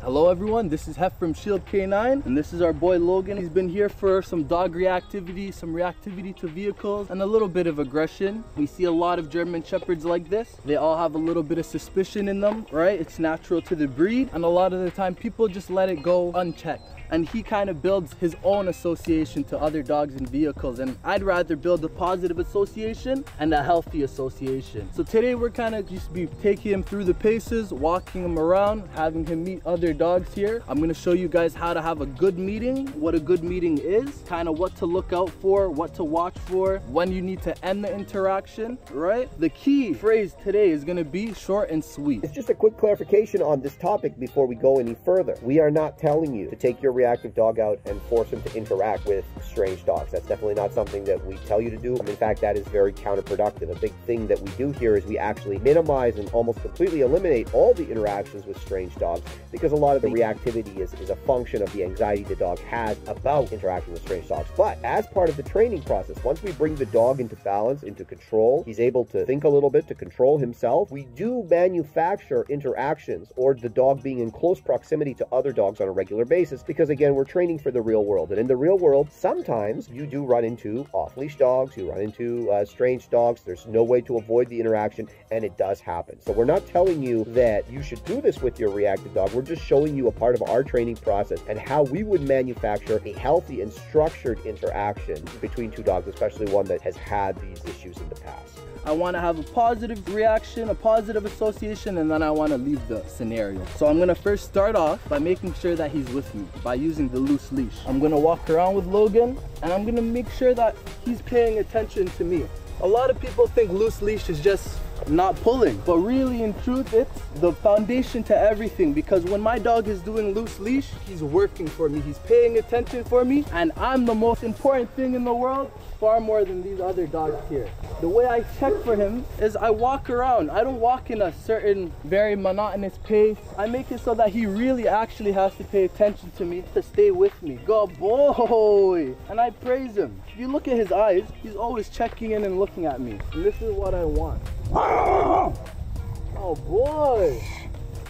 Hello everyone, this is Hef from Shield K9 and this is our boy Logan. He's been here for some dog reactivity, some reactivity to vehicles and a little bit of aggression. We see a lot of German Shepherds like this. They all have a little bit of suspicion in them, right? It's natural to the breed and a lot of the time people just let it go unchecked. And he kind of builds his own association to other dogs and vehicles, and I'd rather build a positive association and a healthy association. So today we're kind of just be taking him through the paces, walking him around, having him meet other dogs here. I'm going to show you guys how to have a good meeting, what a good meeting is, kind of what to look out for, what to watch for, when you need to end the interaction, right? The key phrase today is going to be short and sweet. It's just a quick clarification on this topic before we go any further. We are not telling you to take your reactive dog out and force him to interact with strange dogs. That's definitely not something that we tell you to do. In fact, that is very counterproductive. A big thing that we do here is we actually minimize and almost completely eliminate all the interactions with strange dogs, because a lot of the reactivity is a function of the anxiety the dog has about interacting with strange dogs. But as part of the training process, once we bring the dog into balance, into control, he's able to think a little bit, to control himself, we do manufacture interactions or the dog being in close proximity to other dogs on a regular basis, because again, we're training for the real world. And in the real world, sometimes you do run into off-leash dogs, you run into strange dogs. There's no way to avoid the interaction, and it does happen. So we're not telling you that you should do this with your reactive dog. We're just showing you a part of our training process and how we would manufacture a healthy and structured interaction between two dogs, especially one that has had these issues in the past. I want to have a positive reaction, a positive association, and then I want to leave the scenario. So I'm going to first start off by making sure that he's with me by using the loose leash. I'm going to walk around with Logan and I'm going to make sure that he's paying attention to me. A lot of people think loose leash is just not pulling, but really in truth it's the foundation to everything, because when my dog is doing loose leash, he's working for me, he's paying attention for me, and I'm the most important thing in the world, far more than these other dogs here. The way I check for him is I walk around. I don't walk in a certain very monotonous pace. I make it so that he really actually has to pay attention to me, to stay with me. Good boy! And I praise him. If you look at his eyes, he's always checking in and looking at me. And this is what I want. Oh boy!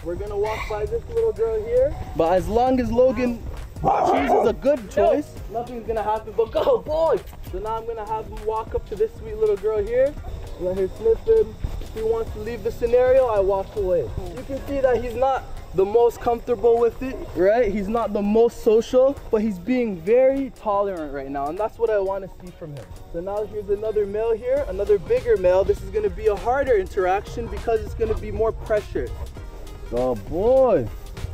We're gonna walk by this little girl here. But as long as Logan chooses a good choice, nothing's gonna happen but go boy! So now I'm gonna have him walk up to this sweet little girl here. Let her sniff him. If he wants to leave the scenario, I walk away. You can see that he's not the most comfortable with it, right? He's not the most social, but he's being very tolerant right now, and that's what I want to see from him. So now here's another male here, another bigger male. This is going to be a harder interaction because it's going to be more pressure. Oh boy!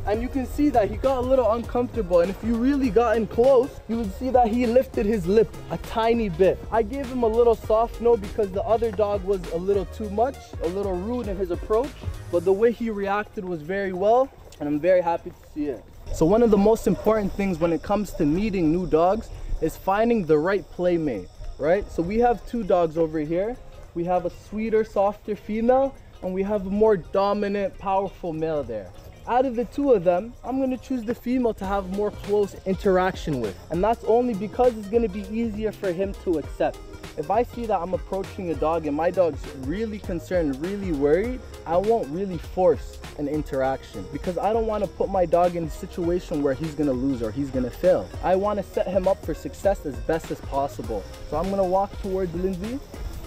And you can see that he got a little uncomfortable, and if you really got in close, you would see that he lifted his lip a tiny bit. I gave him a little soft no because the other dog was a little too much, a little rude in his approach, but the way he reacted was very well, and I'm very happy to see it. So one of the most important things when it comes to meeting new dogs is finding the right playmate, right? So we have two dogs over here. We have a sweeter, softer female, and we have a more dominant, powerful male there. Out of the two of them, I'm going to choose the female to have more close interaction with. And that's only because it's going to be easier for him to accept. If I see that I'm approaching a dog and my dog's really concerned, really worried, I won't really force an interaction, because I don't want to put my dog in a situation where he's going to lose or he's going to fail. I want to set him up for success as best as possible. So I'm going to walk towards Lindsay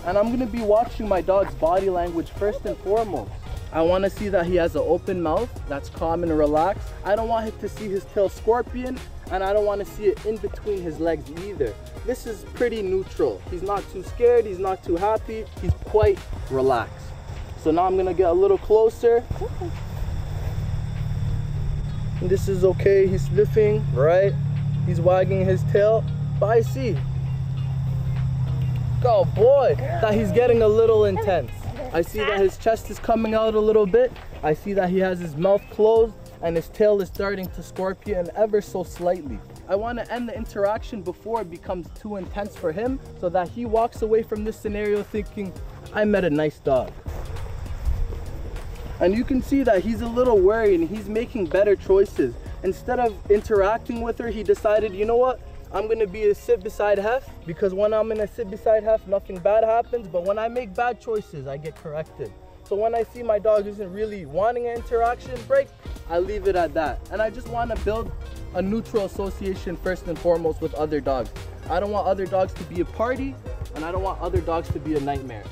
and I'm going to be watching my dog's body language first and foremost. I want to see that he has an open mouth that's calm and relaxed. I don't want him to see his tail scorpion, and I don't want to see it in between his legs either. This is pretty neutral. He's not too scared, he's not too happy, he's quite relaxed. So now I'm going to get a little closer. And this is okay, he's sniffing, right? He's wagging his tail, but I see, oh boy, that he's getting a little intense. I see that his chest is coming out a little bit. I see that he has his mouth closed and his tail is starting to scorpion ever so slightly. I want to end the interaction before it becomes too intense for him, so that he walks away from this scenario thinking, I met a nice dog. And you can see that he's a little worried and he's making better choices. Instead of interacting with her, he decided, you know what? I'm going to be a sit beside Hef, because when I'm in a sit beside Hef, nothing bad happens, but when I make bad choices, I get corrected. So when I see my dog isn't really wanting an interaction break, I leave it at that. And I just want to build a neutral association first and foremost with other dogs. I don't want other dogs to be a party, and I don't want other dogs to be a nightmare.